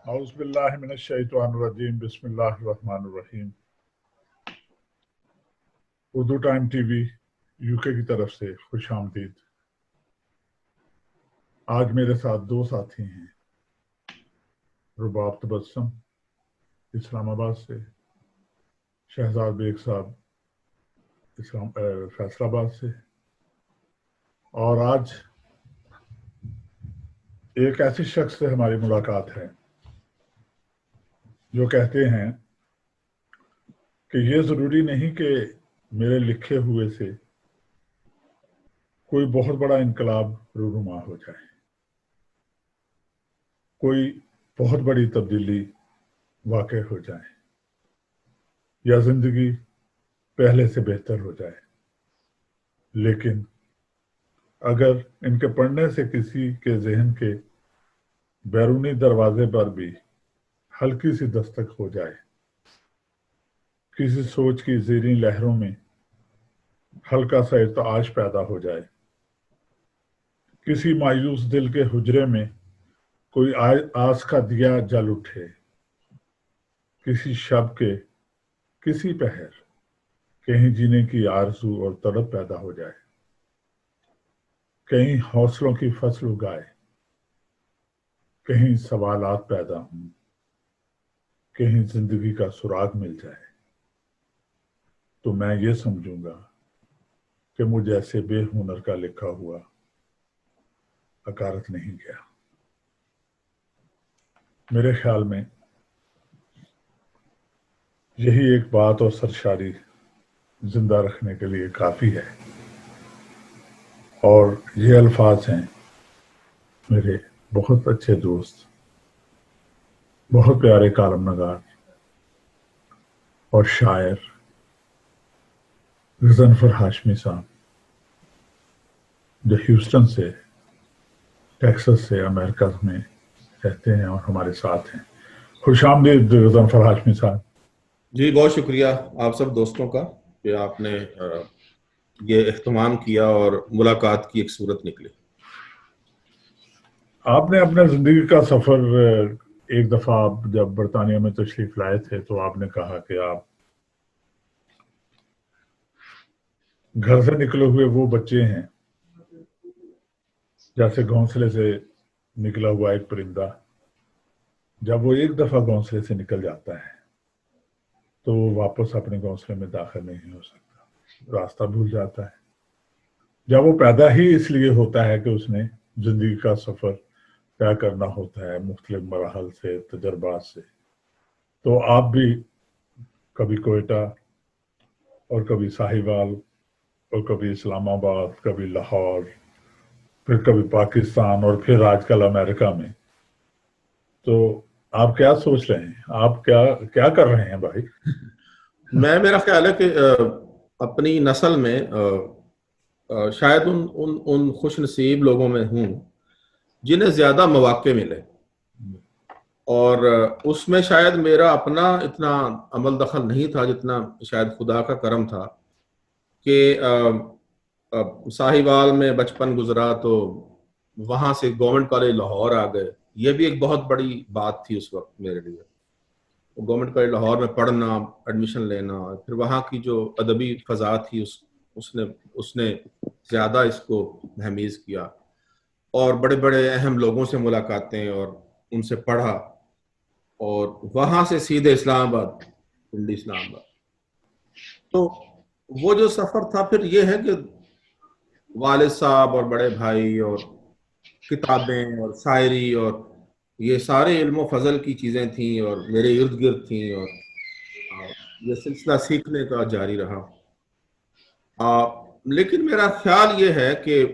اعوذ باللہ من الشیطان الرجیم بسم اللہ الرحمن الرحیم۔ Urdu time T V UK کی طرف سے خوش آمدید۔ آج میرے ساتھ دو ساتھی ہیں، رباب تبسم اسلام آباد سے، شہزاد بیگ صاحب فیصل آباد سے، اور آج ایک ایسے شخص سے ہماری ملاقات ہے جو کہتے ہیں کہ یہ ضروری نہیں کہ میرے لکھے ہوئے سے کوئی بہت بڑا انقلاب رونما ہو جائے، کوئی بہت بڑی تبدیلی واقع ہو جائے یا زندگی پہلے سے بہتر ہو جائے، لیکن اگر ان کے پڑھنے سے کسی کے ذہن کے بیرونی دروازے پر بھی ہلکی سی دستک ہو جائے، کسی سوچ کی زیریں لہروں میں ہلکا سا ارتعاش پیدا ہو جائے، کسی مایوس دل کے حجرے میں کوئی آس کا دیا جل اٹھے، کسی شب کے کسی پہر کہیں جینے کی آرزو اور طلب پیدا ہو جائے، کہیں حوصلوں کی فصل اگائے، کہیں سوالات پیدا ہوں، کہیں زندگی کا سراغ مل جائے، تو میں یہ سمجھوں گا کہ مجھ ایسے بے ہنر کا لکھا ہوا اکارت نہیں گیا۔ میرے خیال میں یہی ایک بات اور سرشاری زندہ رکھنے کے لیے کافی ہے، اور یہ الفاظ ہیں میرے بہت اچھے دوست، بہت پیارے کالم نگار اور شاعر غضنفر ہاشمی صاحب، جو ہیوسٹن سے ٹیکساس سے امریکہ میں رہتے ہیں اور ہمارے ساتھ ہیں۔ خوش آمدید غضنفر ہاشمی صاحب۔ جی بہت شکریہ آپ سب دوستوں کا کہ آپ نے یہ اہتمام کیا اور ملاقات کی ایک صورت نکلی۔ آپ نے اپنے زندگی کا سفر ایک دفعہ آپ جب برطانیہ میں تشریف لائے تھے تو آپ نے کہا کہ آپ گھر سے نکلے ہوئے وہ بچے ہیں جیسے گھونسلے سے نکلا ہوا ایک پرندہ، جب وہ ایک دفعہ گھونسلے سے نکل جاتا ہے تو وہ واپس اپنے گھونسلے میں داخل نہیں ہو سکتا، راستہ بھول جاتا ہے۔ جب وہ پیدا ہی اس لیے ہوتا ہے کہ اس نے زندگی کا سفر طے کرنا ہوتا ہے مختلف مراحل سے، تجربات سے، تو آپ بھی کبھی کوئٹہ اور کبھی ساہیوال اور کبھی اسلام آباد، کبھی لاہور، پھر کبھی پاکستان اور پھر آج کل امریکہ میں، تو آپ کیا سوچ رہے ہیں؟ آپ کیا کر رہے ہیں بھائی؟ میرا خیال ہے کہ اپنی نسل میں شاید ان خوش نصیب لوگوں میں ہوں جنہیں زیادہ مواقع ملے، اور اس میں شاید میرا اپنا اتنا عمل دخل نہیں تھا جتنا شاید خدا کا کرم تھا کہ ساہیوال میں بچپن گزرا تو وہاں سے گورنمنٹ کالج لاہور آ گئے۔ یہ بھی ایک بہت بڑی بات تھی اس وقت میرے لیے، گورنمنٹ کالج لاہور میں پڑھنا، ایڈمیشن لینا، پھر وہاں کی جو ادبی فضا تھی اس نے زیادہ اس کو مہمیز کیا، اور بڑے بڑے اہم لوگوں سے ملاقاتیں اور ان سے پڑھا، اور وہاں سے سیدھے اسلام آباد، پنڈی اسلام آباد۔ تو وہ جو سفر تھا، پھر یہ ہے کہ والد صاحب اور بڑے بھائی اور کتابیں اور شاعری اور یہ سارے علم و فضل کی چیزیں تھیں اور میرے ارد گرد تھیں، اور یہ سلسلہ سیکھنے کا جاری رہا۔ لیکن میرا خیال یہ ہے کہ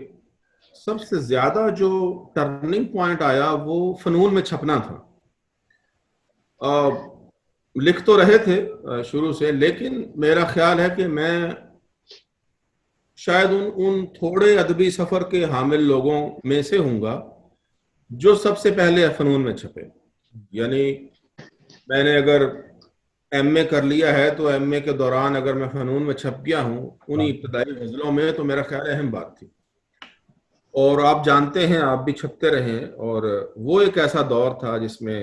سب سے زیادہ جو ٹرننگ پوائنٹ آیا وہ فنون میں چھپنا تھا۔ لکھ تو رہے تھے شروع سے، لیکن میرا خیال ہے کہ میں شاید ان تھوڑے ادبی سفر کے حامل لوگوں میں سے ہوں گا جو سب سے پہلے فنون میں چھپے۔ یعنی میں نے اگر ایم اے کر لیا ہے تو ایم اے کے دوران اگر میں فنون میں چھپ گیا ہوں انہی ابتدائی غزلوں میں، تو میرا خیال اہم بات تھی۔ اور آپ جانتے ہیں، آپ بھی چھپتے رہے، اور وہ ایک ایسا دور تھا جس میں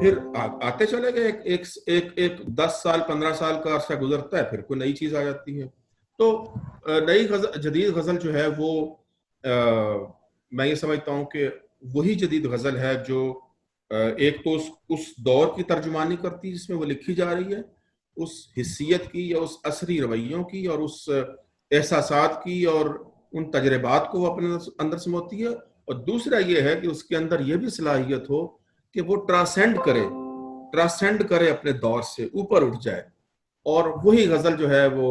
پھر آتے چلے گئے، ایک 10 سال 15 سال کا عرصہ گزرتا ہے، پھر کوئی نئی چیز آ جاتی ہے. تو نئی غزل، جدید غزل جو ہے وہ میں یہ سمجھتا ہوں کہ وہی جدید غزل ہے جو ایک تو اس دور کی ترجمانی کرتی جس میں وہ لکھی جا رہی ہے، اس حیثیت کی یا اس عصری رویوں کی اور اس احساسات کی اور ان تجربات کو وہ اپنے اندر سموتی ہے. اور دوسرا یہ ہے کہ اس کے اندر یہ بھی صلاحیت ہو کہ وہ ٹرانسینڈ کرے اپنے دور سے اوپر اٹھ جائے، اور وہی غزل جو ہے وہ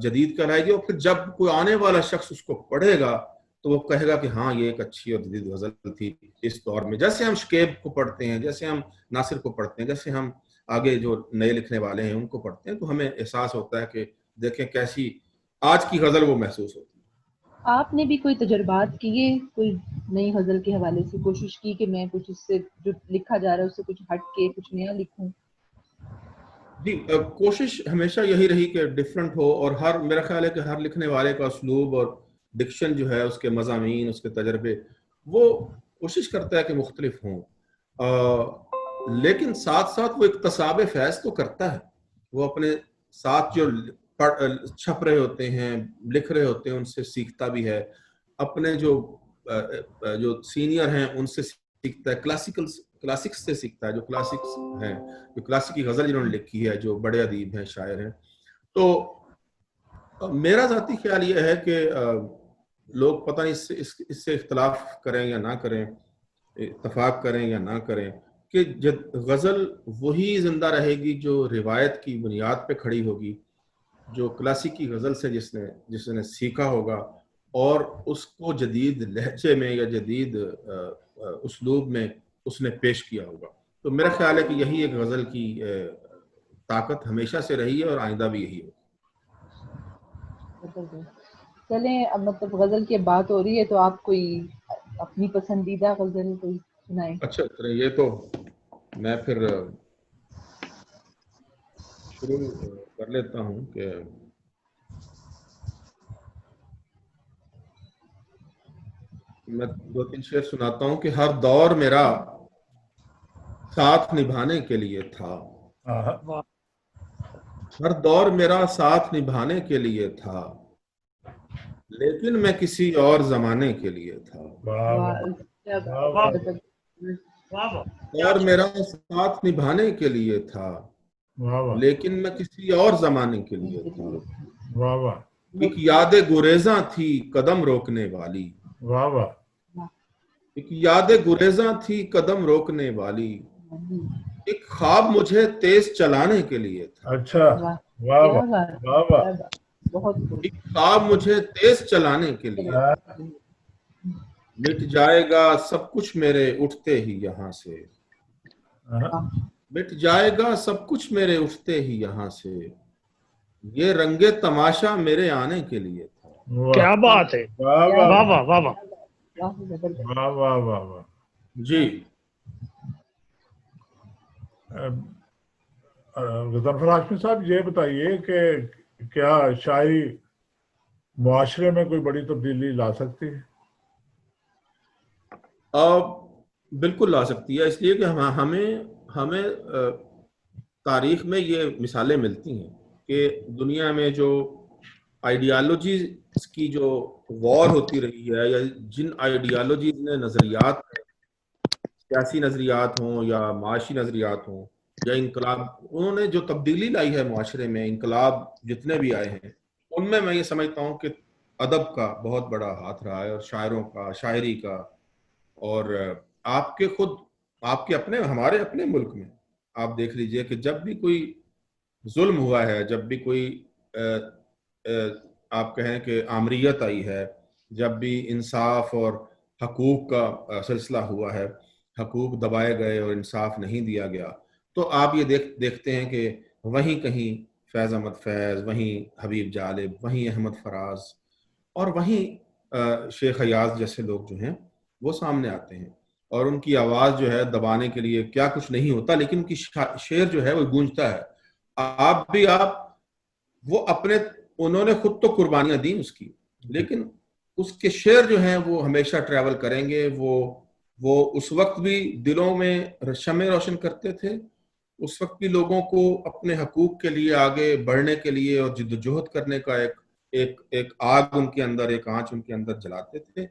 جدید کہلائے گی. اور پھر جب کوئی آنے والا شخص اس کو پڑھے گا تو وہ کہے گا کہ ہاں یہ ایک اچھی اور جدید غزل تھی اس دور میں. جیسے ہم شکیب کو پڑھتے ہیں، جیسے ہم ناصر کو پڑھتے ہیں، جیسے ہم آگے جو نئے لکھنے والے ہیں ان کو پڑھتے ہیں، تو ہمیں احساس ہوتا ہے کہ دیکھیں کیسی آج کی غزل وہ محسوس ہوتی ہے. آپ نے بھی کوئی تجربات کیے کوئی نئی غزل کے حوالے سے، کوشش کی کہ میں کچھ اس سے جو لکھا جا رہا ہے اس سے کچھ ہٹ کے کچھ نیا لکھوں؟ جی، کوشش ہمیشہ یہی رہی کہ ڈفرنٹ ہو، اور میرا خیال ہے کہ ہر لکھنے والے کا اسلوب اور ڈکشن جو ہے، اس کے مضامین، اس کے تجربے، وہ کوشش کرتا ہے کہ مختلف ہوں، لیکن ساتھ ساتھ وہ اکتساب فیض تو کرتا ہے. وہ اپنے ساتھ جو چھپ رہے ہوتے ہیں، لکھ رہے ہوتے ہیں، ان سے سیکھتا بھی ہے. اپنے جو سینئر ہیں ان سے سیکھتا ہے، کلاسکس سے سیکھتا ہے، جو کلاسکس ہیں، جو کلاسیکی غزل جنہوں نے لکھی ہے، جو بڑے ادیب ہیں، شاعر ہیں. تو میرا ذاتی خیال یہ ہے کہ لوگ پتہ نہیں اس سے اختلاف کریں یا نہ کریں، اتفاق کریں یا نہ کریں، کہ غزل وہی زندہ رہے گی جو روایت کی بنیاد پہ کھڑی ہوگی، جو کلاسیکی غزل سے جس نے سیکھا ہوگا اور اس کو جدید لہجے میں یا جدید اسلوب میں اس نے پیش کیا ہوگا. تو میرا خیال ہے کہ یہی ایک غزل کی طاقت ہمیشہ سے رہی ہے اور آئندہ بھی یہی ہوگی. چلیں، اب مطلب غزل کی بات ہو رہی ہے تو آپ کوئی اپنی پسندیدہ غزل کوئی سنائیں. اچھا، یہ تو میں پھر شروع کر لیتا ہوں کہ میں 2-3 شعر سناتا ہوں کہ ہر دور میرا ساتھ نبھانے کے لیے تھا، ہر دور میرا ساتھ نبھانے کے لیے تھا، لیکن میں کسی اور زمانے کے لیے تھا. اور میرا ساتھ نبھانے کے لیے تھا، لیکن میں کسی اور زمانے کے لیے تھا. ایک یاد گریزاں تھی قدم روکنے والی، ایک یاد گریزاں تھی قدم روکنے والی، ایک خواب مجھے تیز چلانے کے لیے تھا. اچھا، ایک خواب مجھے تیز چلانے کے لیے تھا. مٹ جائے گا سب کچھ میرے اٹھتے ہی یہاں سے، مٹ جائے گا سب کچھ میرے اٹھتے ہی یہاں سے، یہ رنگ تماشا میرے آنے کے لیے تھا. کیا بات ہے، واہ واہ واہ واہ واہ واہ واہ واہ. جی، غضنفر ہاشمی صاحب یہ بتائیے کہ کیا شاعری معاشرے میں کوئی بڑی تبدیلی لا سکتی ہے؟ بالکل لا سکتی ہے، اس لیے کہ ہمیں تاریخ میں یہ مثالیں ملتی ہیں کہ دنیا میں جو آئیڈیالوجیز کی جو وار ہوتی رہی ہے، یا جن آئیڈیالوجیز نے نظریات، سیاسی نظریات ہوں یا معاشی نظریات ہوں یا انقلاب، انہوں نے جو تبدیلی لائی ہے معاشرے میں، انقلاب جتنے بھی آئے ہیں ان میں یہ سمجھتا ہوں کہ ادب کا بہت بڑا ہاتھ رہا ہے، اور شاعروں کا، شاعری کا. اور آپ کے اپنے، ہمارے اپنے ملک میں آپ دیکھ لیجئے کہ جب بھی کوئی ظلم ہوا ہے، جب بھی کوئی آپ کہیں کہ آمریت آئی ہے، جب بھی انصاف اور حقوق کا سلسلہ ہوا ہے، حقوق دبائے گئے اور انصاف نہیں دیا گیا، تو آپ یہ دیکھتے ہیں کہ وہیں کہیں فیض احمد فیض، وہیں حبیب جالب، وہیں احمد فراز، اور وہیں شیخ ایاز جیسے لوگ جو ہیں وہ سامنے آتے ہیں، اور ان کی آواز جو ہے دبانے کے لیے کیا کچھ نہیں ہوتا، لیکن ان کی شعر جو ہے وہ گونجتا ہے. وہ انہوں نے خود تو قربانیاں دیں اس کی، لیکن اس کے شعر جو ہیں وہ ہمیشہ ٹریول کریں گے، وہ وہ اس وقت بھی دلوں میں شمع روشن کرتے تھے، اس وقت بھی لوگوں کو اپنے حقوق کے لیے آگے بڑھنے کے لیے اور جد و جہد کرنے کا ایک آگ ان کے اندر، ایک آنچ ان کے اندر جلاتے تھے،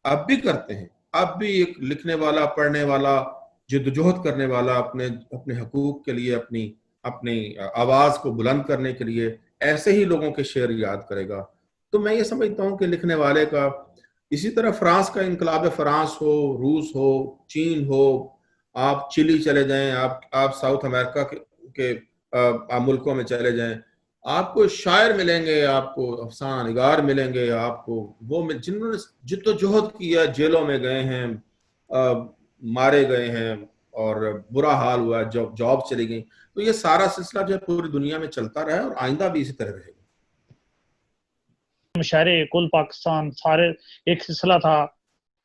اب بھی کرتے ہیں۔ اب بھی ایک لکھنے والا، پڑھنے والا، جد و جہد کرنے والا اپنے حقوق کے لیے، اپنی آواز کو بلند کرنے کے لیے ایسے ہی لوگوں کے شعر یاد کرے گا۔ تو میں یہ سمجھتا ہوں کہ لکھنے والے کا، اسی طرح فرانس کا انقلاب فرانس ہو، روس ہو، چین ہو، آپ چلی چلے جائیں، آپ ساؤتھ امریکہ کے ملکوں میں چلے جائیں، آپ کو شاعر ملیں گے، آپ کو افسانہ نگار ملیں گے، آپ کو وہ جنہوں نے جد و جہد کیا، جیلوں میں گئے ہیں، مارے گئے ہیں اور برا حال ہوا، جاب چلی گئی۔ تو یہ سارا سلسلہ جو ہے پوری دنیا میں چلتا رہا ہے اور آئندہ بھی اسی طرح رہے گا۔ مشاعرے کل پاکستان سارے ایک سلسلہ تھا،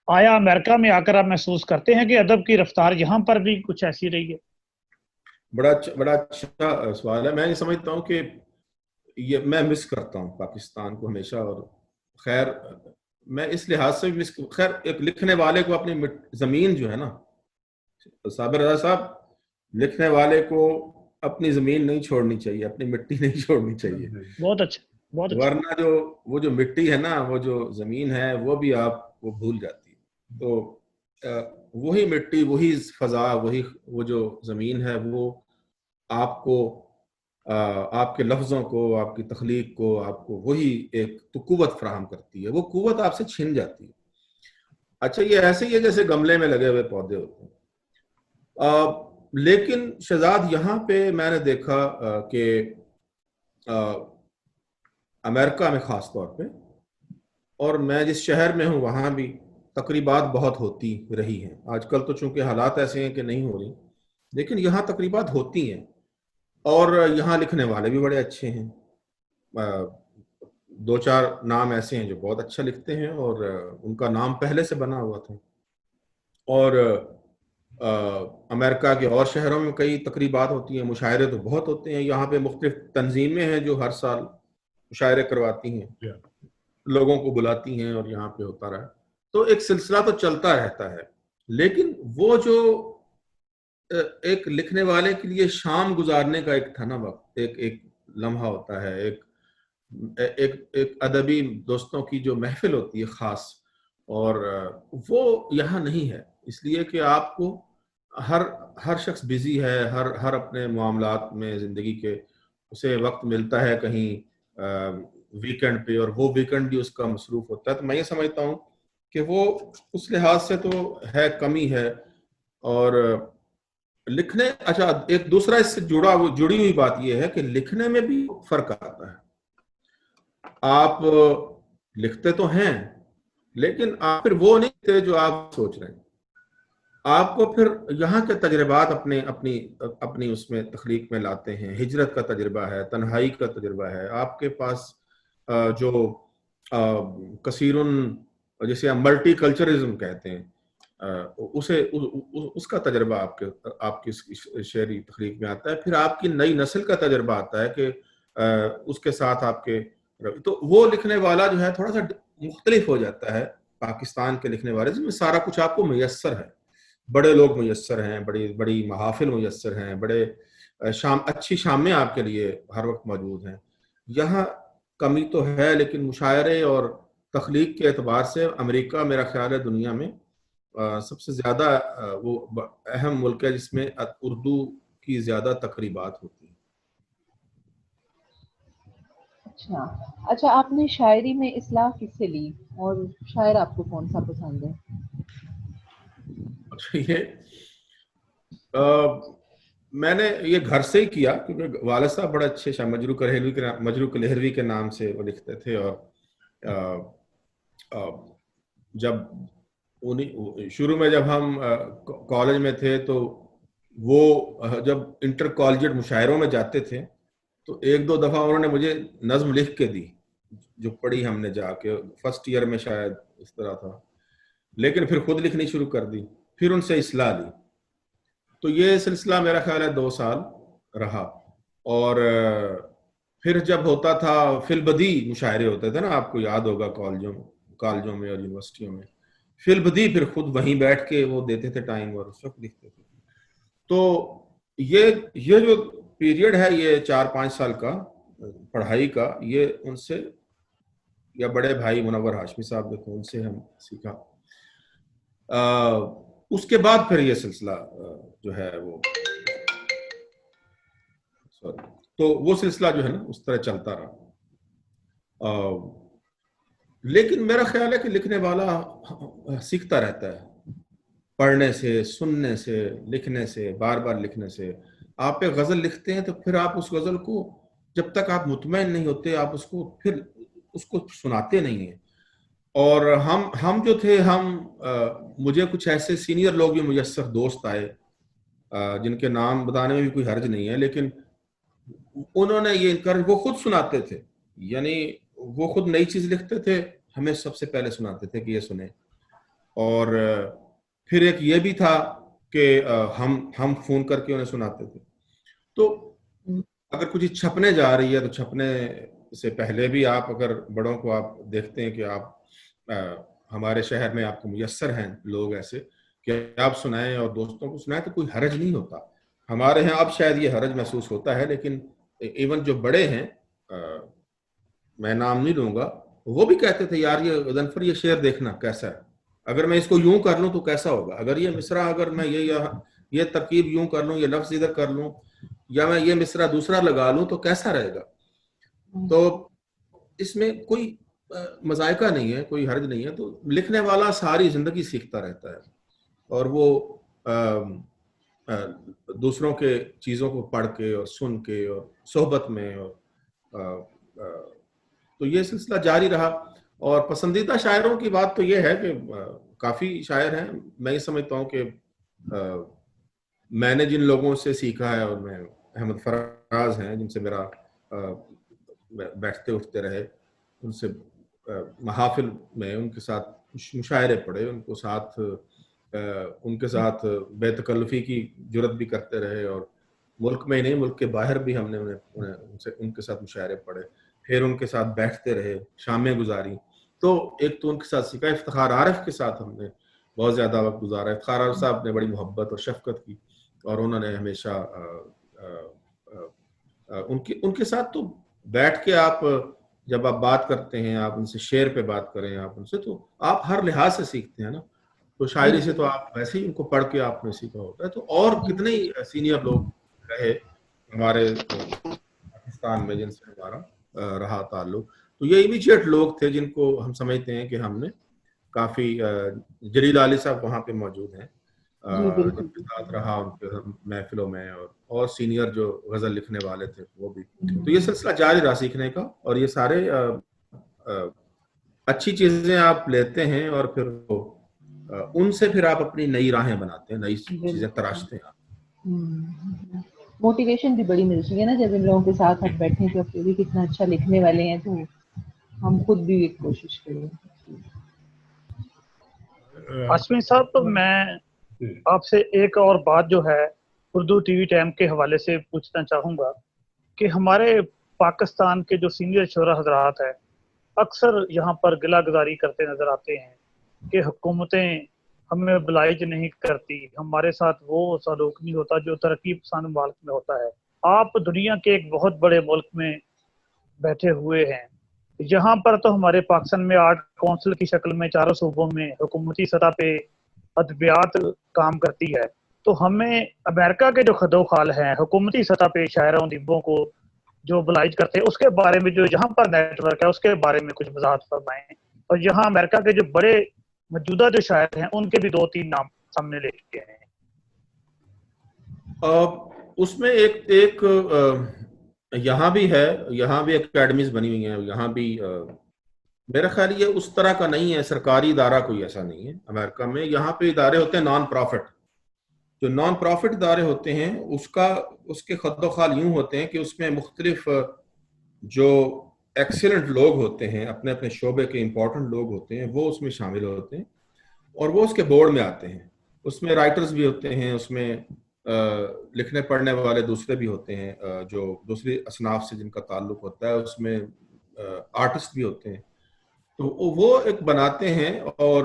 آیا امریکہ میں آ کر آپ محسوس کرتے ہیں کہ ادب کی رفتار یہاں پر بھی کچھ ایسی رہی ہے؟ بڑا اچھا سوال ہے۔ میں یہ سمجھتا ہوں کہ یہ میں مس کرتا ہوں پاکستان کو ہمیشہ، اور خیر میں اس لحاظ سے بھی خیر ایک لکھنے والے کو اپنی زمین جو ہے نا، صابر رضا صاحب، لکھنے والے کو اپنی زمین نہیں چھوڑنی چاہیے، اپنی مٹی نہیں چھوڑنی چاہیے۔ بہت اچھا، بہت اچھا۔ ورنہ وہ جو مٹی ہے نا، وہ جو زمین ہے، وہ بھی آپ کو بھول جاتی ہے۔ تو وہی مٹی، وہی فضا، وہ جو زمین ہے، وہ آپ کو، آپ کے لفظوں کو، آپ کی تخلیق کو، آپ کو وہی ایک تو قوت فراہم کرتی ہے۔ وہ قوت آپ سے چھن جاتی ہے۔ اچھا، یہ ایسے ہی ہے جیسے گملے میں لگے ہوئے پودے ہوتے ہیں۔ لیکن شہزاد، یہاں پہ میں نے دیکھا کہ امریکہ میں خاص طور پہ، اور میں جس شہر میں ہوں وہاں بھی تقریبات بہت ہوتی رہی ہیں۔ آج کل تو چونکہ حالات ایسے ہیں کہ نہیں ہو رہی، لیکن یہاں تقریبات ہوتی ہیں، اور یہاں لکھنے والے بھی بڑے اچھے ہیں۔ 2-4 نام ایسے ہیں جو بہت اچھا لکھتے ہیں، اور ان کا نام پہلے سے بنا ہوا تھا۔ اور امریکہ کے اور شہروں میں کئی تقریبات ہوتی ہیں، مشاعرے تو بہت ہوتے ہیں۔ یہاں پہ مختلف تنظیمیں ہیں جو ہر سال مشاعرے کرواتی ہیں، لوگوں کو بلاتی ہیں، اور یہاں پہ ہوتا رہا۔ تو ایک سلسلہ تو چلتا رہتا ہے، لیکن وہ جو ایک لکھنے والے کے لیے شام گزارنے کا ایک تھا نا وقت، ایک لمحہ ہوتا ہے، ایک ادبی دوستوں کی جو محفل ہوتی ہے خاص، اور وہ یہاں نہیں ہے، اس لیے کہ آپ کو ہر شخص بزی ہے، ہر اپنے معاملات میں زندگی کے اسے وقت ملتا ہے کہیں ویکنڈ پہ، اور وہ ویکنڈ بھی اس کا مصروف ہوتا ہے۔ تو میں یہ سمجھتا ہوں کہ وہ اس لحاظ سے تو ہے، کمی ہے۔ اور لکھنے، اچھا ایک دوسرا اس سے جڑی ہوئی بات یہ ہے کہ لکھنے میں بھی فرق آتا ہے۔ آپ لکھتے تو ہیں، لیکن آپ پھر وہ نہیں لکھتے جو آپ سوچ رہے ہیں۔ آپ کو پھر یہاں کے تجربات اپنی اس میں تخلیق میں لاتے ہیں۔ ہجرت کا تجربہ ہے، تنہائی کا تجربہ ہے، آپ کے پاس جو کثیرن، جسے ہم ملٹی کلچرزم کہتے ہیں، اس کا تجربہ آپ کی شعری تخلیق میں آتا ہے۔ پھر آپ کی نئی نسل کا تجربہ آتا ہے کہ اس کے ساتھ آپ کے، تو وہ لکھنے والا جو ہے تھوڑا سا مختلف ہو جاتا ہے پاکستان کے لکھنے والے، جس میں سارا کچھ آپ کو میسر ہے، بڑے لوگ میسر ہیں، بڑی محافل میسر ہیں، بڑے اچھی شامیں آپ کے لیے ہر وقت موجود ہیں۔ یہاں کمی تو ہے، لیکن مشاعرے اور تخلیق کے اعتبار سے امریکہ میرا خیال ہے دنیا میں سب سے زیادہ وہ اہم ملک ہے جس میں اردو کی زیادہ تقریبات ہوتی ہیں۔ اچھا، آپ نے شاعری میں اصلاح کس سے لی، اور شاعر آپ کو کون سا پسند ہے؟ میں نے یہ گھر سے ہی کیا، کیونکہ والد صاحب بڑا اچھے شاعر مجروح کلہروی کے نام سے وہ لکھتے تھے، اور جب شروع میں جب ہم کالج میں تھے تو وہ جب انٹر کالجٹ مشاعروں میں جاتے تھے تو 1-2 دفعہ انہوں نے مجھے نظم لکھ کے دی، جو پڑھی ہم نے جا کے فرسٹ ایئر میں، شاید اس طرح تھا، لیکن پھر خود لکھنی شروع کر دی، پھر ان سے اصلاح لی۔ تو یہ سلسلہ میرا خیال ہے 2 سال رہا۔ اور پھر جب ہوتا تھا فی البدی مشاعرے ہوتے تھے نا، آپ کو یاد ہوگا کالجوں میں اور یونیورسٹیوں میں، فی البدی پھر خود وہیں بیٹھ کے وہ دیتے تھے ٹائم اور اس وقت لکھتے تھے. تو یہ جو پیریڈ ہے یہ 4-5 سال کا پڑھائی کا، یہ ان سے یا بڑے بھائی منور ہاشمی صاحب جو تھے ان سے ہم سیکھا. اس کے بعد پھر یہ سلسلہ جو ہے وہ تو وہ سلسلہ جو ہے نا اس طرح چلتا رہا. لیکن میرا خیال ہے کہ لکھنے والا سیکھتا رہتا ہے، پڑھنے سے، سننے سے، لکھنے سے، بار بار لکھنے سے. آپ ایک غزل لکھتے ہیں تو پھر آپ اس غزل کو جب تک آپ مطمئن نہیں ہوتے آپ اس کو پھر اس کو سناتے نہیں ہیں. اور ہم جو تھے مجھے کچھ ایسے سینئر لوگ بھی میسر دوست آئے جن کے نام بتانے میں بھی کوئی حرج نہیں ہے، لیکن انہوں نے یہ انکریج، وہ خود سناتے تھے، یعنی وہ خود نئی چیز لکھتے تھے، ہمیں سب سے پہلے سناتے تھے کہ یہ سنیں. اور پھر ایک یہ بھی تھا کہ ہم فون کر کے انہیں سناتے تھے. تو اگر کچھ چھپنے جا رہی ہے تو چھپنے سے پہلے بھی آپ اگر بڑوں کو آپ دیکھتے ہیں کہ آپ ہمارے شہر میں آپ کو میسر ہیں لوگ ایسے کہ آپ سنائیں اور دوستوں کو سنائیں تو کوئی حرج نہیں ہوتا. ہمارے ہیں اب شاید یہ حرج محسوس ہوتا ہے، لیکن ایون جو بڑے ہیں میں نام نہیں لوں گا، وہ بھی کہتے تھے یار یہ غضنفر یہ شعر دیکھنا کیسا ہے، اگر میں اس کو یوں کر لوں تو کیسا ہوگا، اگر یہ مصرع اگر میں یہ ترکیب یوں کر لوں، یہ لفظ ادھر کر لوں، یا میں یہ مصرع دوسرا لگا لوں تو کیسا رہے گا. تو اس میں کوئی مذائقہ نہیں ہے، کوئی حرج نہیں ہے. تو لکھنے والا ساری زندگی سیکھتا رہتا ہے اور وہ دوسروں کے چیزوں کو پڑھ کے اور سن کے اور صحبت میں اور تو یہ سلسلہ جاری رہا. اور پسندیدہ شاعروں کی بات تو یہ ہے کہ کافی شاعر ہیں. میں یہ سمجھتا ہوں کہ میں نے جن لوگوں سے سیکھا ہے، اور میں احمد فراز ہیں جن سے میرا بیٹھتے اٹھتے رہے، ان سے محافل میں ان کے ساتھ مشاعرے پڑھے، ان کے ساتھ بے تکلفی کی جرت بھی کرتے رہے، اور ملک میں ہی نہیں ملک کے باہر بھی ہم نے ان کے ساتھ مشاعرے پڑھے، پھر ان کے ساتھ بیٹھتے رہے، شامیں گزاری. تو ایک تو ان کے ساتھ سیکھا. افتخار عارف کے ساتھ ہم نے بہت زیادہ وقت گزارا. افتخار عارف صاحب نے بڑی محبت اور شفقت کی، اور انہوں نے ہمیشہ ان کے ساتھ تو بیٹھ کے آپ جب آپ بات کرتے ہیں، آپ ان سے شعر پہ بات کریں، آپ ان سے تو آپ ہر لحاظ سے سیکھتے ہیں نا. تو شاعری سے تو آپ ویسے ہی ان کو پڑھ کے آپ نے سیکھا ہوتا ہے. تو اور کتنے سینئر لوگ رہے ہمارے پاکستان میں جن سے ہمارا رہا تعلق. تو یہ امیجیٹ لوگ تھے جن کو ہم سمجھتے ہیں کہ ہم نے کافی جلیل علی صاحب وہاں پہ موجود ہیں جن کے ساتھ رہا ان کے محفلوں میں، اور سینئر جو غزل لکھنے والے تھے وہ بھی. تو یہ سلسلہ جاری رہا سیکھنے کا، اور یہ سارے اچھی چیزیں آپ لیتے ہیں اور پھر ان سے پھر آپ اپنی نئی راہیں بناتے ہیں، نئی چیزیں تراشتے ہیں. موٹیویشن بھی بڑی ملتی ہے نا جب ان لوگوں کے ساتھ ہم بیٹھیں تو اب بھی کتنا اچھا لکھنے والے ہیں، تو ہم خود بھی ایک کوشش کریں. ہاشمی صاحب، تو میں آپ سے ایک اور بات جو ہے اردو ٹی وی ٹائم کے حوالے سے پوچھنا چاہوں گا کہ ہمارے پاکستان کے جو سینئر شعراء حضرات ہیں اکثر یہاں پر گلہ گزاری کرتے نظر آتے ہیں کہ حکومتیں ہمیں بلائج نہیں کرتی، ہمارے ساتھ وہ سلوک نہیں ہوتا جو ترقی پسند ملک میں ہوتا ہے. آپ دنیا کے ایک بہت بڑے ملک میں بیٹھے ہوئے ہیں، یہاں پر تو ہمارے پاکستان میں آرٹ کونسل کی شکل میں چاروں صوبوں میں حکومتی سطح پہ ادبیات کام کرتی ہے. تو ہمیں امریکہ کے جو خد و خال ہیں حکومتی سطح پہ شاعروں ادیبوں کو جو بلائج کرتے ہیں، اس کے بارے میں جو یہاں پر نیٹ ورک ہے اس کے بارے میں کچھ وضاحت فرمائیں. اور یہاں امریکہ کے جو بڑے موجودہ جو شاعر ہیں ان کے بھی 2-3 نام سامنے لے کے ہیں. اس میں ایک یہاں بھی ہے، یہاں بھی اکیڈمیز بنی ہوئی ہیں، یہاں بھی میرا خیال یہ اس طرح کا نہیں ہے، سرکاری ادارہ کوئی ایسا نہیں ہے امریکہ میں. یہاں پہ ادارے ہوتے ہیں نان پروفٹ. جو نان پروفٹ ادارے ہوتے ہیں اس کے خد و خال یوں ہوتے ہیں کہ اس میں مختلف جو ایکسیلنٹ لوگ ہوتے ہیں، اپنے اپنے شعبے کے امپورٹنٹ لوگ ہوتے ہیں، وہ اس میں شامل ہوتے ہیں اور وہ اس کے بورڈ میں آتے ہیں. اس میں رائٹرز بھی ہوتے ہیں، اس میں لکھنے پڑھنے والے دوسرے بھی ہوتے ہیں جو دوسری اصناف سے جن کا تعلق ہوتا ہے، اس میں آرٹسٹ بھی ہوتے ہیں. تو وہ ایک بناتے ہیں اور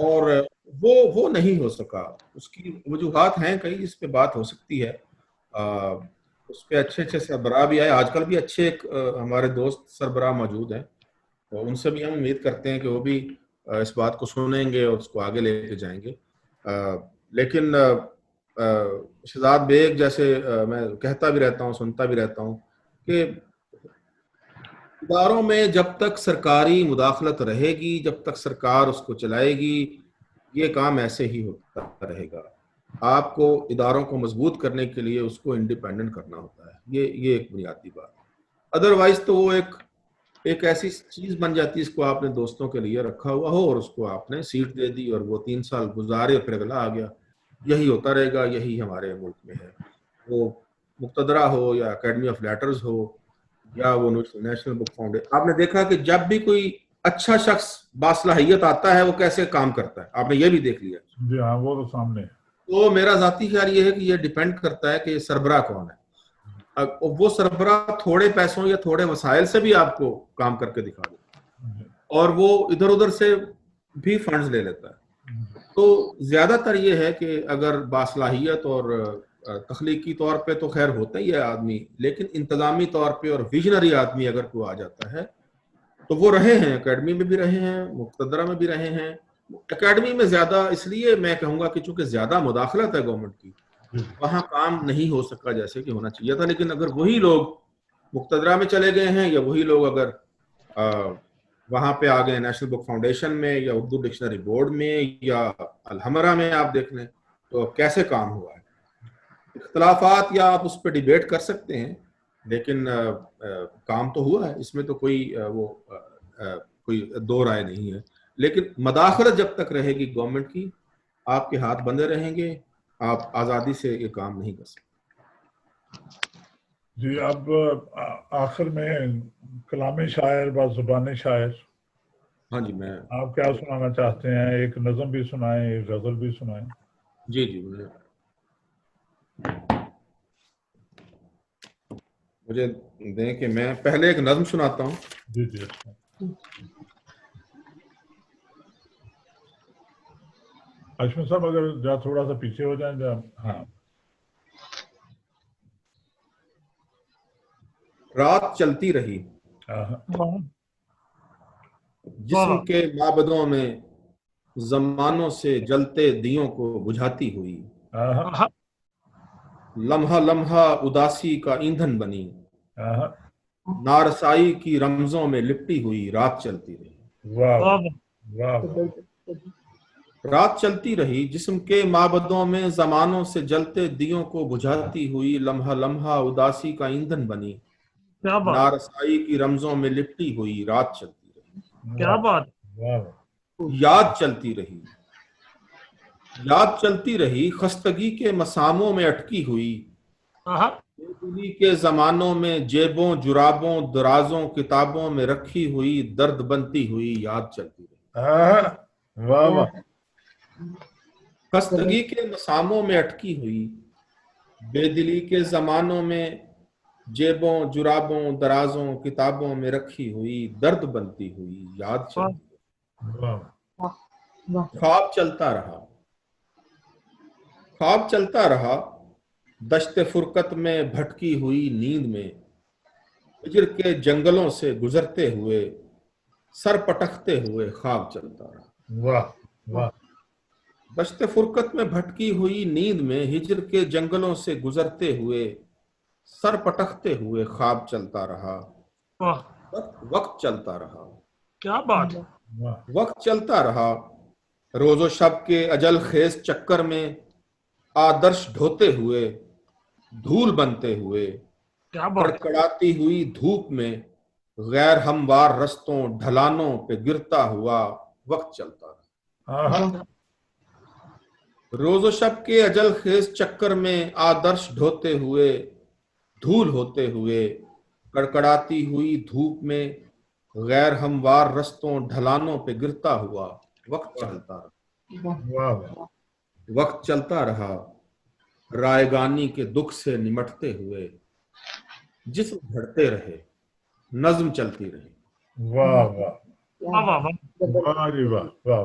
اور وہ نہیں ہو سکا. اس کی وجوہات ہیں کئی جس پہ بات ہو سکتی ہے. اس پہ اچھے سربراہ بھی آئے, آج کل بھی اچھے ایک ہمارے دوست سربراہ موجود ہیں, تو ان سے بھی ہم امید کرتے ہیں کہ وہ بھی اس بات کو سنیں گے اور اس کو آگے لے کے جائیں گے. لیکن شہزاد بیگ جیسے میں کہتا بھی رہتا ہوں, سنتا بھی رہتا ہوں کہ اداروں میں جب تک سرکاری مداخلت رہے گی, جب تک سرکار اس کو چلائے گی, یہ کام ایسے ہی ہوتا رہے گا. آپ کو اداروں کو مضبوط کرنے کے لیے اس کو انڈیپینڈنٹ کرنا ہوتا ہے, یہ ایک بنیادی بات. ادروائز تو وہ ایک ایسی چیز بن جاتی ہے, اس کو آپ نے دوستوں کے لیے رکھا ہوا ہو اور اس کو آپ نے سیٹ دے دی اور وہ 3 سال گزارے اور پھر اگلا آ گیا. یہی ہوتا رہے گا, یہی ہمارے ملک میں ہے. وہ مقتدرہ ہو یا اکیڈمی آف لیٹرز ہو یا وہ نیشنل بک فاؤنڈیشن, آپ نے دیکھا کہ جب بھی کوئی اچھا شخص باصلاحیت آتا ہے وہ کیسے کام کرتا ہے, آپ نے یہ بھی دیکھ لیا. جی ہاں, وہ تو سامنے ہے. تو میرا ذاتی خیال یہ ہے کہ یہ ڈیپینڈ کرتا ہے کہ سربراہ کون ہے. وہ سربراہ تھوڑے پیسوں یا تھوڑے وسائل سے بھی آپ کو کام کر کے دکھا دے اور وہ ادھر ادھر سے بھی فنڈز لے لیتا ہے. تو زیادہ تر یہ ہے کہ اگر باصلاحیت اور تخلیقی طور پہ تو خیر ہوتا ہی ہے آدمی, لیکن انتظامی طور پہ اور ویژنری آدمی اگر کوئی آ جاتا ہے تو وہ رہے ہیں, اکیڈمی میں بھی رہے ہیں, مقتدرہ میں بھی رہے ہیں. اکیڈمی میں زیادہ اس لیے میں کہوں گا کہ چونکہ زیادہ مداخلت ہے گورنمنٹ کی, وہاں کام نہیں ہو سکا جیسے کہ ہونا چاہیے تھا. لیکن اگر وہی لوگ مقتدرہ میں چلے گئے ہیں یا وہی لوگ اگر وہاں پہ آ گئے نیشنل بک فاؤنڈیشن میں یا اردو ڈکشنری بورڈ میں یا الحمرہ میں, آپ دیکھ لیں تو کیسے کام ہوا ہے. اختلافات یا آپ اس پہ ڈیبیٹ کر سکتے ہیں, لیکن کام تو ہوا ہے, اس میں تو کوئی دو رائے نہیں ہے. لیکن مداخلت جب تک رہے گی گورنمنٹ کی, آپ کے ہاتھ بندے رہیں گے, آپ آزادی سے یہ کام نہیں کر سکتے. جی, اب آخر میں کلام شاعر با زبان شاعر, ہاں جی, میں آپ کیا سنانا چاہتے ہیں؟ ایک نظم بھی سنائیں, ایک غزل بھی سنائیں. جی مجھے دیں کہ میں پہلے ایک نظم سناتا ہوں. جی جی, اچھا. اشمت صاحب اگر تھوڑا سا پیچھے ہو جائیں. ہاں. رات چلتی رہی جسم کے مابدوں میں, زمانوں سے جلتے دیوں کو بجھاتی ہوئی, لمحہ لمحہ اداسی کا ایندھن بنی, نارسائی کی رمزوں میں لپٹی ہوئی رات چلتی رہی. رات چلتی رہی جسم کے مابدوں میں, زمانوں سے جلتے دیوں کو بجھاتی ہوئی, لمحہ لمحہ اداسی کا ایندھن بنی, نارسائی کی رمزوں میں لپٹی ہوئی رات چلتی رہی. کیا بات. یاد چلتی رہی, یاد چلتی رہی خستگی کے مساموں میں اٹکی ہوئی, دلی کے زمانوں میں جیبوں جرابوں درازوں کتابوں میں رکھی ہوئی درد بنتی ہوئی یاد چلتی رہی. خستگی کے مساموں میں اٹکی ہوئی, بے دلی کے زمانوں میں جیبوں جرابوں درازوں کتابوں میں رکھی ہوئی درد بنتی ہوئی یاد چلتی رہی. خواب چلتا رہا, خواب چلتا رہا دشت فرقت میں بھٹکی ہوئی نیند میں, ہجر کے جنگلوں سے گزرتے ہوئے سر پٹکتے ہوئے خواب چلتا رہا. دشت فرقت میں بھٹکی ہوئی نیند میں, ہجر کے جنگلوں سے گزرتے ہوئے سر پٹکتے ہوئے خواب چلتا رہا. وقت چلتا رہا, کیا بات. وقت چلتا رہا روز و شب کے اجل خیز چکر میں, آدرش ڈھوتے ہوئے دھول بنتے ہوئے, کڑکڑاتی ہوئی دھوپ میں غیر ہموار رستوں ڈھلانوں پہ گرتا ہوا وقت چلتا رہا. روز و شب کے اجل خیز چکر میں آدرش ڈھوتے ہوئے دھول ہوتے ہوئے, کڑکڑاتی ہوئی دھوپ میں غیر ہموار رستوں ڈھلانوں پہ گرتا ہوا وقت چلتا رہا. وقت چلتا رہا رائگانی کے دکھ سے نمٹتے ہوئے, جسم گھڑتے رہے نظم چلتی رہی. واہ واہ واہ واہ واہ.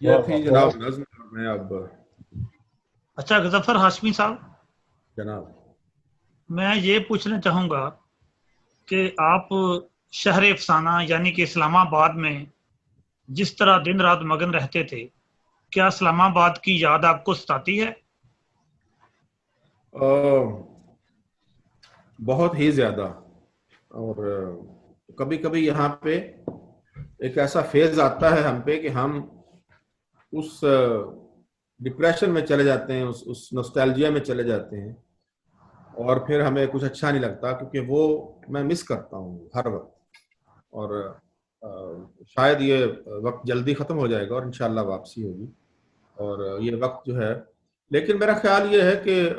یہ تھی جناب نظم. میں اب اچھا غضنفر ہاشمی صاحب، جناب میں یہ پوچھنا چاہوں گا کہ آپ شہر افسانہ یعنی کہ اسلام آباد میں جس طرح دن رات مگن رہتے تھے، کیا اسلام آباد کی یاد آپ کو ستاتی ہے؟ بہت ہی زیادہ. اور کبھی کبھی یہاں پہ ایک ایسا فیز آتا ہے ہم پہ کہ ہم اس ڈپریشن میں چلے جاتے ہیں، اس نوسٹیلجیا میں چلے جاتے ہیں، اور پھر ہمیں کچھ اچھا نہیں لگتا، کیونکہ وہ میں مس کرتا ہوں ہر وقت. اور شاید یہ وقت جلدی ختم ہو جائے گا اور انشاءاللہ واپسی ہوگی، اور یہ وقت جو ہے، لیکن میرا خیال یہ ہے کہ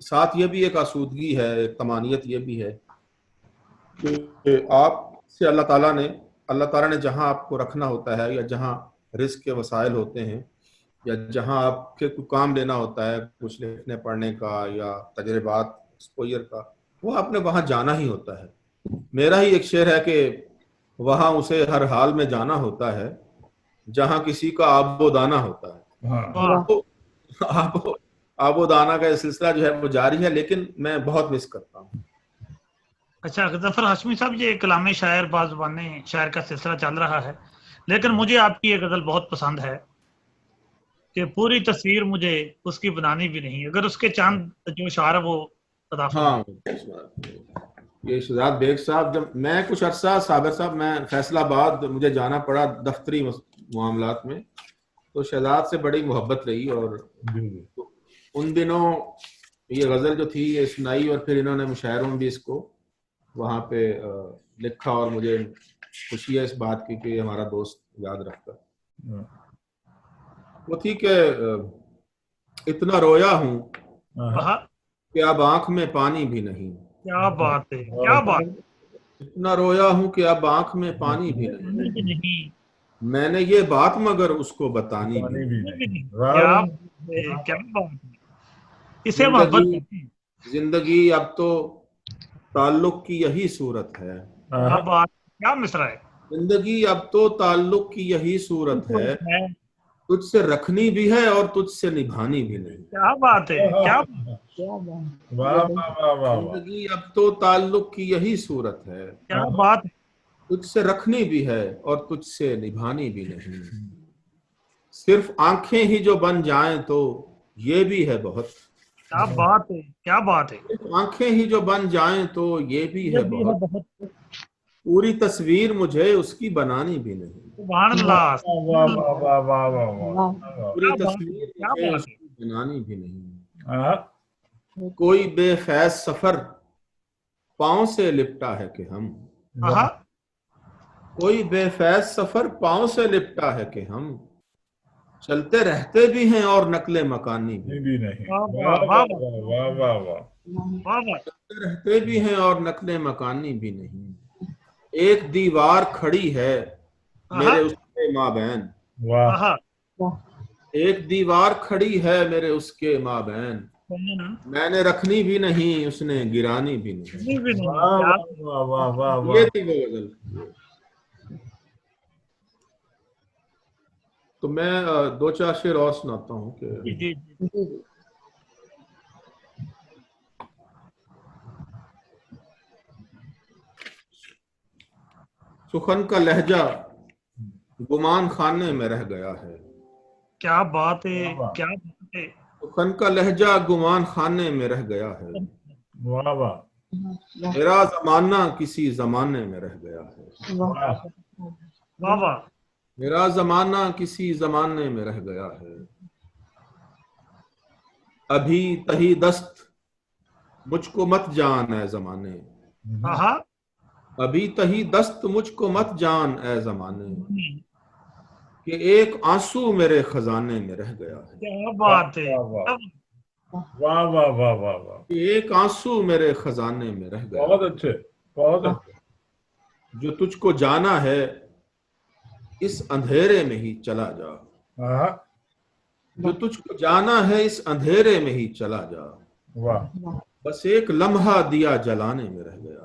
ساتھ یہ بھی ایک آسودگی ہے، ایک طمانیت یہ بھی ہے کہ آپ سے اللہ تعالیٰ نے جہاں آپ کو رکھنا ہوتا ہے، یا جہاں رزق کے وسائل ہوتے ہیں، یا جہاں آپ کے کوئی کام لینا ہوتا ہے، کچھ لکھنے پڑھنے کا یا تجربات ایکسپوجر کا، وہ آپ نے وہاں جانا ہی ہوتا ہے. میرا ہی ایک شعر ہے کہ وہاں اسے ہر حال میں جانا ہوتا ہے جہاں کسی کا آب و دانہ ہوتا ہے. واہ، آب و دانہ کا سلسلہ جو ہے وہ جاری ہے، لیکن میں بہت مس کرتا ہوں. اچھا غضنفر ہاشمی صاحب، یہ کلام شاعر بازبان شاعر کا سلسلہ چل رہا ہے، لیکن مجھے آپ کی یہ غزل بہت پسند ہے کہ پوری تصویر مجھے اس کی بنانی بھی نہیں، اگر اس کے چاند جو اشعار ہے وہ ادا ہاں، یہ شہزاد بیگ صاحب، جب میں کچھ عرصہ صابر صاحب میں فیصل آباد مجھے جانا پڑا دفتری معاملات میں، تو شہزاد سے بڑی محبت رہی، اور ان دنوں یہ غزل جو تھی یہ سنائی، اور پھر انہوں نے مشاعروں میں بھی اس کو وہاں پہ لکھا، اور مجھے خوشی ہے اس بات کی کہ ہمارا دوست یاد رکھتا. وہ تھی کہ اتنا رویا ہوں کہ اب آنکھ میں پانی بھی نہیں. کیا بات ہے، کیا بات ہے، اتنا رویا ہوں کہ اب آنکھ میں پانی بھی نہیں. نہیں، میں نے یہ بات مگر اس کو بتانی بھی نہیں. کیا بات ہے، کیا بات ہے، اسے محبت کرتے ہیں. زندگی اب تو تعلق کی یہی صورت ہے. کیا بات، کیا مصرع ہے. زندگی اب تو تعلق کی یہی صورت ہے، تجھ سے رکھنی بھی ہے اور تجھ سے نبھانی بھی نہیں. کیا بات ہے، کیا زندگی اب تو تعلق کی یہی صورت ہے، کیا بات ہے. تجھ سے رکھنی بھی ہے اور تجھ سے نبھانی بھی نہیں. صرف آنکھیں ہی جو بن جائیں تو یہ بھی ہے بہت. کیا بات ہے، کیا بات ہے. صرف آنکھیں ہی جو بن جائیں تو یہ بھی ہے بہت. پوری تصویر مجھے اس کی بنانی بھی نہیں. سبحان اللہ، پوری تصویر مجھے اس کی بنانی بھی نہیں. کوئی بے خیز سفر پاؤں سے لپٹا ہے کہ ہم. کوئی بے فیض سفر پاؤں سے لپٹا ہے کہ ہم چلتے رہتے بھی ہیں اور نقل مکانی بھی نہیں. چلتے رہتے بھی ہیں اور نقل مکانی بھی نہیں. ایک دیوار کھڑی ہے میرے اس کے مابین. ایک دیوار کھڑی ہے میرے اس کے مابین. میں نے رکھنی بھی نہیں اس نے گرانی بھی نہیں. یہ تھی وہ غزل. تو میں دو چار شعر اور سناتا ہوں کہ سخن کا لہجہ گمان خانے میں رہ گیا ہے. کیا بات ہے، کیا بات ہے. سخن کا لہجہ گمان خانے میں رہ گیا ہے. میرا زمانہ کسی زمانے میں رہ گیا ہے. میرا زمانہ کسی زمانے میں رہ گیا ہے. ابھی تہی دست مجھ کو مت جان اے زمانے. ابھی تہی دست مجھ کو مت جان اے زمانے کہ ایک آنسو میرے خزانے میں رہ گیا ہے. کیا بات ہے. کہ ایک آنسو میرے خزانے میں رہ گیا. بہت اچھے، بہت اچھے. جو تجھ کو جانا ہے اس اندھیرے میں ہی چلا جا. جو تجھ کو جانا ہے اس اندھیرے میں ہی چلا جا. بس ایک لمحہ دیا جلانے میں رہ گیا.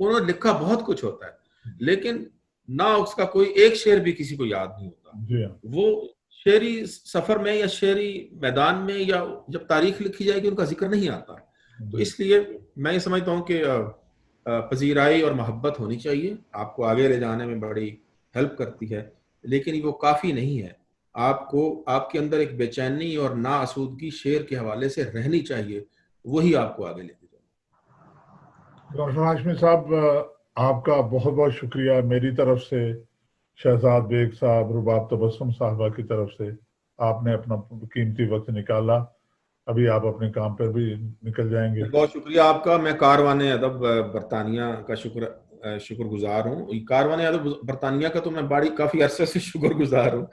انہوں نے لکھا بہت کچھ ہوتا ہے لیکن نہ اس کا کوئی ایک شعر بھی کسی کو یاد نہیں ہوتا. وہ شعری سفر میں یا شعری میدان میں یا جب تاریخ لکھی جائے گی ان کا ذکر نہیں آتا. تو اس لیے میں یہ سمجھتا ہوں کہ پذیرائی اور محبت ہونی چاہیے, آپ کو آگے لے جانے میں بڑی ہیلپ کرتی ہے, لیکن وہ کافی نہیں ہے. آپ کو آپ کے اندر ایک بے چینی اور ناآسودگی شعر کے حوالے سے رہنی چاہیے, وہی آپ کو آگے لے کے جائے. ڈاکٹر ہاشمی صاحب آپ کا بہت بہت شکریہ میری طرف سے, شہزاد بیگ صاحب, رباب تبسم صاحبہ کی طرف سے. آپ نے اپنا قیمتی وقت نکالا, ابھی آپ اپنے کام پر بھی نکل جائیں گے. بہت شکریہ آپ کا. میں کاروان ادب برطانیہ کا شکر گزار ہوں. کاروان ادب برطانیہ کا تو میں کافی عرصے سے شکر گزار ہوں.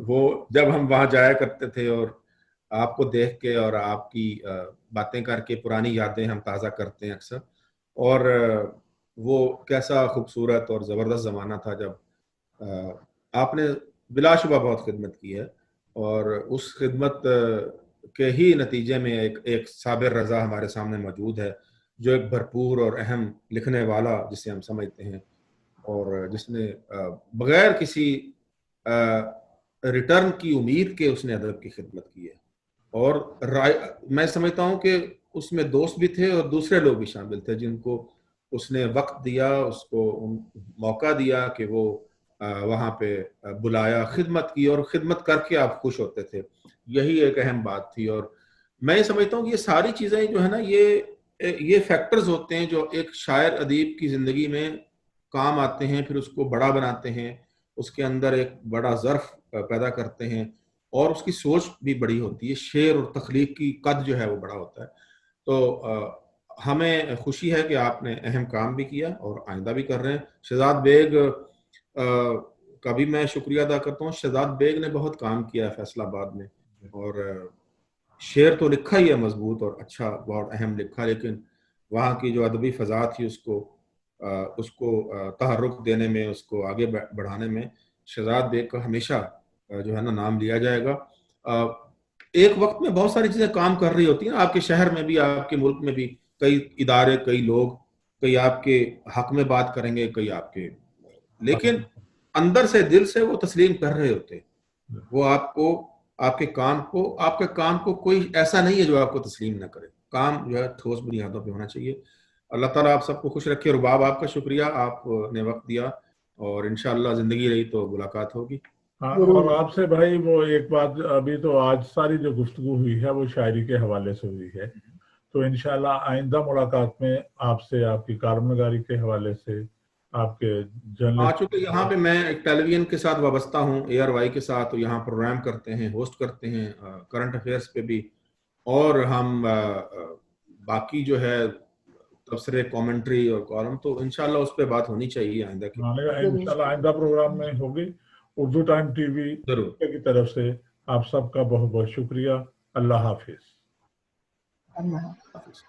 وہ جب ہم وہاں جایا کرتے تھے اور آپ کو دیکھ کے اور آپ کی باتیں کر کے پرانی یادیں ہم تازہ کرتے ہیں اکثر, اور وہ کیسا خوبصورت اور زبردست زمانہ تھا جب آپ نے بلا شبہ بہت خدمت کی ہے, اور اس خدمت کے ہی نتیجے میں ایک صابر رضا ہمارے سامنے موجود ہے, جو ایک بھرپور اور اہم لکھنے والا جسے ہم سمجھتے ہیں, اور جس نے بغیر کسی ریٹرن کی امید کے اس نے ادب کی خدمت کی ہے. اور میں سمجھتا ہوں کہ اس میں دوست بھی تھے اور دوسرے لوگ بھی شامل تھے جن کو اس نے وقت دیا, اس کو موقع دیا کہ وہ وہاں پہ بلایا, خدمت کی, اور خدمت کر کے آپ خوش ہوتے تھے. یہی ایک اہم بات تھی. اور میں سمجھتا ہوں کہ یہ ساری چیزیں جو ہے نا, یہ فیکٹرز ہوتے ہیں جو ایک شاعر ادیب کی زندگی میں کام آتے ہیں, پھر اس کو بڑا بناتے ہیں, اس کے اندر ایک بڑا ظرف پیدا کرتے ہیں, اور اس کی سوچ بھی بڑی ہوتی ہے. شعر اور تخلیق کی قد جو ہے وہ بڑا ہوتا ہے. تو ہمیں خوشی ہے کہ آپ نے اہم کام بھی کیا اور آئندہ بھی کر رہے ہیں. شہزاد بیگ کا بھی میں شکریہ ادا کرتا ہوں. شہزاد بیگ نے بہت کام کیا ہے فیصل آباد میں, اور شعر تو لکھا ہی ہے مضبوط اور اچھا, بہت اہم لکھا, لیکن وہاں کی جو ادبی فضا تھی اس کو تحرک دینے میں, اس کو آگے بڑھانے میں شہزاد بیگ کا ہمیشہ جو ہے نا نام لیا جائے گا. ایک وقت میں بہت ساری چیزیں کام کر رہی ہوتی ہیں آپ کے شہر میں بھی, آپ کے ملک میں بھی. کئی ادارے, کئی لوگ, کئی آپ کے حق میں بات کریں گے, کئی آپ کے, لیکن اندر سے دل سے وہ تسلیم کر رہے ہوتے. وہ آپ کے کام کو کوئی ایسا نہیں ہے جو آپ کو تسلیم نہ کرے. کام جو ہے ٹھوس بنیادوں پہ ہونا چاہیے. اللہ تعالیٰ آپ سب کو خوش رکھے. رباب آپ کا شکریہ, آپ نے وقت دیا, اور انشاءاللہ زندگی رہی تو ملاقات ہوگی. اور آپ سے بھائی وہ ایک بات, ابھی تو آج ساری جو گفتگو ہوئی ہے وہ شاعری کے حوالے سے ہوئی ہے, تو انشاءاللہ آئندہ ملاقات میں آپ سے آپ کی کالم نگاری کے حوالے سے, آپ کے جرنلسٹ, چونکہ یہاں پہ میں ایک ٹیلی ویژن کے ساتھ وابستہ ہوں, ARY کے ساتھ, تو یہاں پروگرام کرتے ہیں, ہوسٹ کرتے ہیں کرنٹ افیئرس پہ بھی, اور ہم باقی جو ہے تبصرے, کامنٹری اور کالم, تو انشاءاللہ اس پہ بات ہونی چاہیے آئندہ کی. انشاءاللہ آئندہ پروگرام میں ہوگی. اردو ٹائم ٹی وی کی طرف سے آپ سب کا بہت بہت شکریہ. اللہ حافظ. اللہ حافظ.